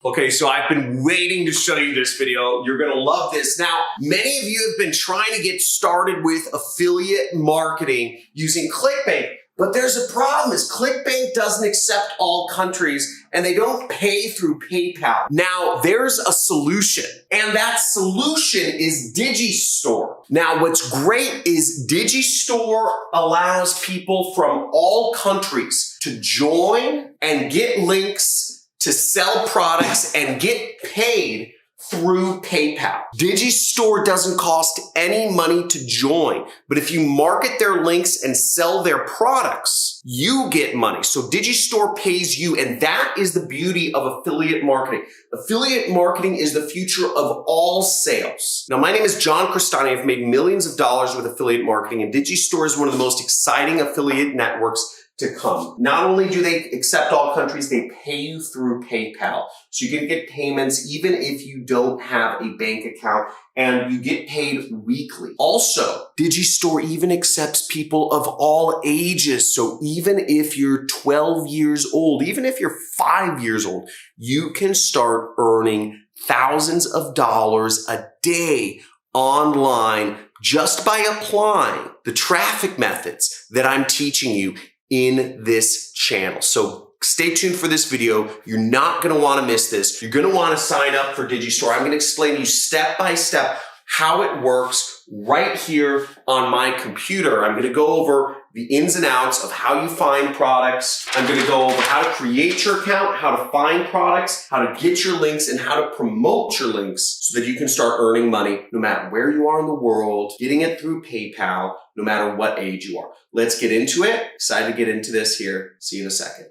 Okay, so I've been waiting to show you this video. You're gonna love this. Now, many of you have been trying to get started with affiliate marketing using ClickBank, but there's a problem is ClickBank doesn't accept all countries and they don't pay through PayPal. Now, there's a solution, and that solution is DigiStore. Now, what's great is DigiStore allows people from all countries to join and get links to sell products and get paid through PayPal. DigiStore doesn't cost any money to join, but if you market their links and sell their products, you get money. So DigiStore pays you, and that is the beauty of affiliate marketing. Affiliate marketing is the future of all sales. Now, my name is John Crestani. I've made millions of dollars with affiliate marketing, and DigiStore is one of the most exciting affiliate networks to come. Not only do they accept all countries, they pay you through PayPal. So you can get payments even if you don't have a bank account, and you get paid weekly. Also, DigiStore even accepts people of all ages. So even if you're 12 years old, even if you're 5 years old, you can start earning thousands of dollars a day online just by applying the traffic methods that I'm teaching you in this channel. So stay tuned for this video. You're not going to want to miss this. You're going to want to sign up for DigiStore. I'm going to explain to you step by step how it works right here on my computer. I'm going to go over the ins and outs of how you find products. I'm going to go over how to create your account, how to find products, how to get your links, and how to promote your links so that you can start earning money no matter where you are in the world, getting it through PayPal, no matter what age you are. Let's get into it. Excited to get into this here. See you in a second.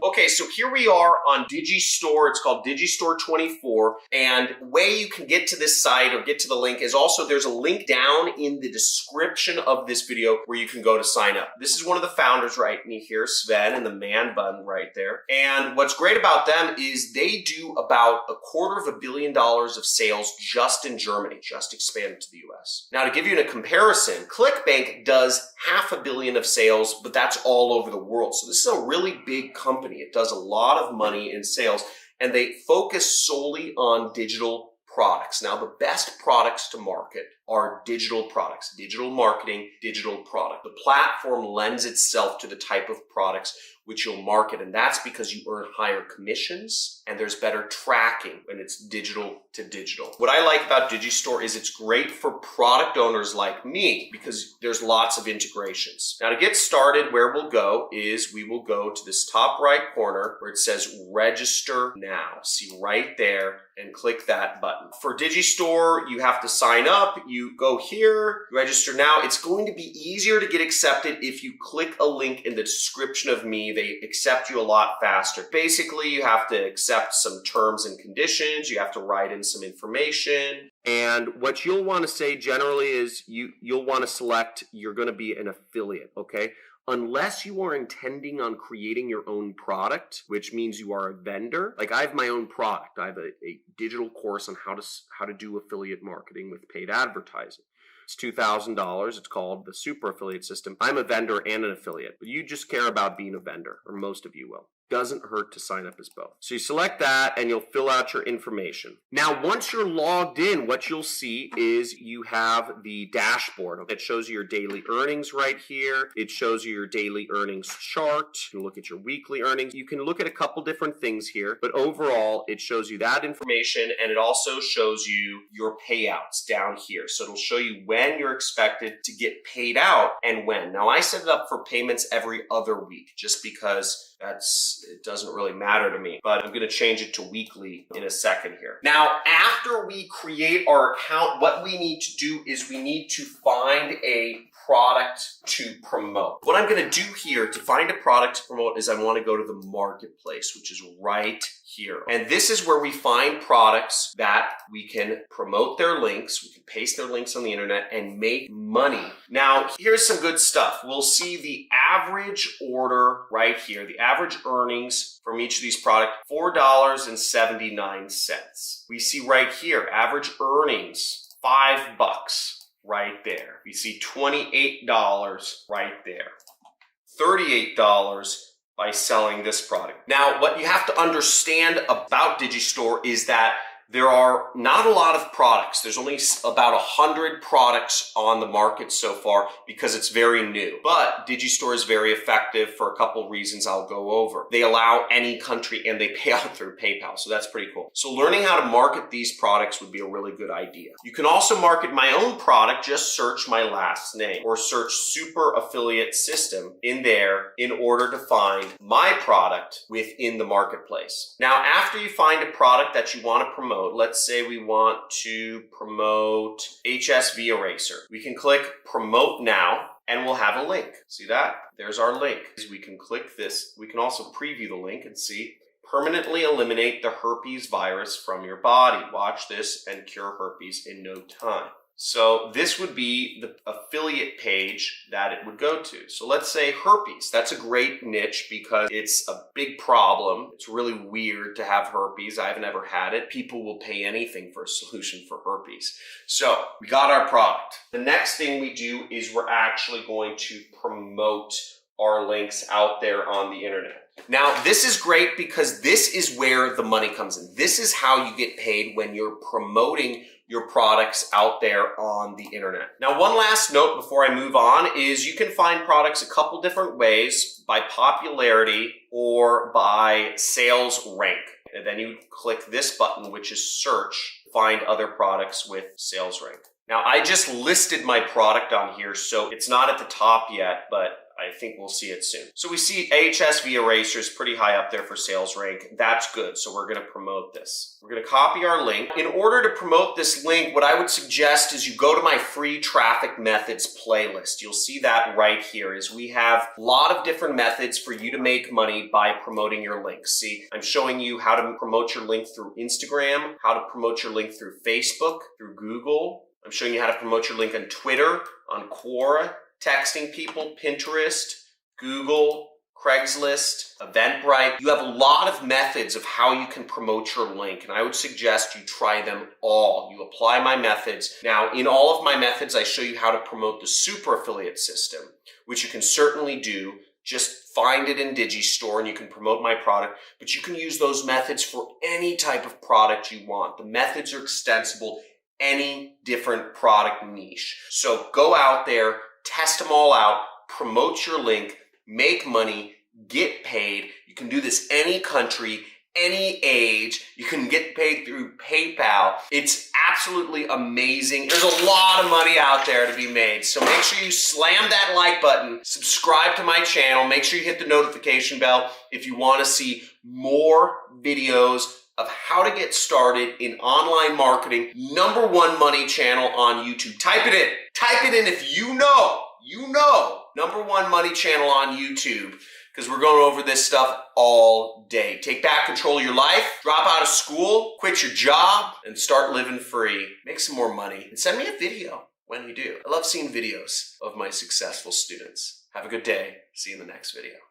Okay, so here we are on DigiStore. It's called DigiStore24. And the way you can get to this site or get to the link is also there's a link down in the description of this video where you can go to sign up. This is one of the founders right here, Sven, and the man bun right there. And what's great about them is they do about $250 million of sales just in Germany, just expanded to the US. Now, to give you a comparison, ClickBank does $500 million of sales, but that's all over the world. So this is a really big company. It does a lot of money in sales, and they focus solely on digital products. Now, the best products to market are digital products, digital marketing, digital product. The platform lends itself to the type of products which you'll market, and that's because you earn higher commissions and there's better tracking when it's digital to digital. What I like about DigiStore is it's great for product owners like me because there's lots of integrations. Now, to get started, where we'll go is we will go to this top right corner where it says register now. See right there, and click that button. For DigiStore, you have to sign up. You go here, register now. It's going to be easier to get accepted if you click a link in the description of me. They accept you a lot faster. Basically, you have to accept some terms and conditions. You have to write in some information. And what you'll want to say generally is you'll want to select you're going to be an affiliate, okay? Unless you are intending on creating your own product, which means you are a vendor. Like I have my own product. I have a digital course on how to do affiliate marketing with paid advertising. It's $2,000. It's called the Super Affiliate System. I'm a vendor and an affiliate, but you just care about being a vendor, or most of you will. Doesn't hurt to sign up as both. So you select that and you'll fill out your information. Now, once you're logged in, what you'll see is you have the dashboard. It shows you your daily earnings right here. It shows you your daily earnings chart. You can look at your weekly earnings. You can look at a couple different things here, but overall, it shows you that information, and it also shows you your payouts down here. So it'll show you when you're expected to get paid out and when. Now, I set it up for payments every other week just because it doesn't really matter to me, but I'm going to change it to weekly in a second here. Now, after we create our account, what we need to do is we need to find a product to promote. What I'm going to do here to find a product to promote is I want to go to the marketplace, which is right here. And this is where we find products that we can promote their links, we can paste their links on the internet and make money. Now, here's some good stuff. We'll see the average order right here, the average earnings from each of these products, $4.79. We see right here, average earnings, $5. right there. We see $28 right there. $38 by selling this product. Now, what you have to understand about DigiStore is that there are not a lot of products. There's only about 100 products on the market so far because it's very new. But DigiStore is very effective for a couple reasons I'll go over. They allow any country and they pay out through PayPal, so that's pretty cool. So learning how to market these products would be a really good idea. You can also market my own product, just search my last name or search Super Affiliate System in there in order to find my product within the marketplace. Now, after you find a product that you want to promote, let's say we want to promote HSV Eraser. We can click Promote Now and we'll have a link. See that? There's our link. We can click this. We can also preview the link and see permanently eliminate the herpes virus from your body. Watch this and cure herpes in no time. So this would be the affiliate page that it would go to. So let's say herpes. That's a great niche because it's a big problem. It's really weird to have herpes. I haven't ever had it. People will pay anything for a solution for herpes. So we got our product. The next thing we do is we're actually going to promote our links out there on the internet. Now, this is great because this is where the money comes in. This is how you get paid when you're promoting your products out there on the internet. Now, one last note before I move on is you can find products a couple different ways, by popularity or by sales rank. And then you click this button, which is search, find other products with sales rank. Now, I just listed my product on here, so it's not at the top yet, but I think we'll see it soon. So we see HSV Eraser is pretty high up there for sales rank. That's good. So we're going to promote this. We're going to copy our link. In order to promote this link, what I would suggest is you go to my free traffic methods playlist. You'll see that right here is we have a lot of different methods for you to make money by promoting your links. See, I'm showing you how to promote your link through Instagram, how to promote your link through Facebook, through Google. I'm showing you how to promote your link on Twitter, on Quora, texting people, Pinterest, Google, Craigslist, Eventbrite. You have a lot of methods of how you can promote your link, and I would suggest you try them all. You apply my methods. Now, in all of my methods, I show you how to promote the super affiliate system, which you can certainly do. Just find it in DigiStore and you can promote my product, but you can use those methods for any type of product you want. The methods are extensible, any different product niche. So go out there, test them all out, promote your link, make money, get paid. You can do this any country, any age. You can get paid through PayPal. It's absolutely amazing. There's a lot of money out there to be made. So make sure you slam that like button, subscribe to my channel, make sure you hit the notification bell if you want to see more videos of how to get started in online marketing. #1 money channel on YouTube. Type it in. Type it in if you know, #1 money channel on YouTube, because we're going over this stuff all day. Take back control of your life, drop out of school, quit your job, and start living free. Make some more money, and send me a video when you do. I love seeing videos of my successful students. Have a good day. See you in the next video.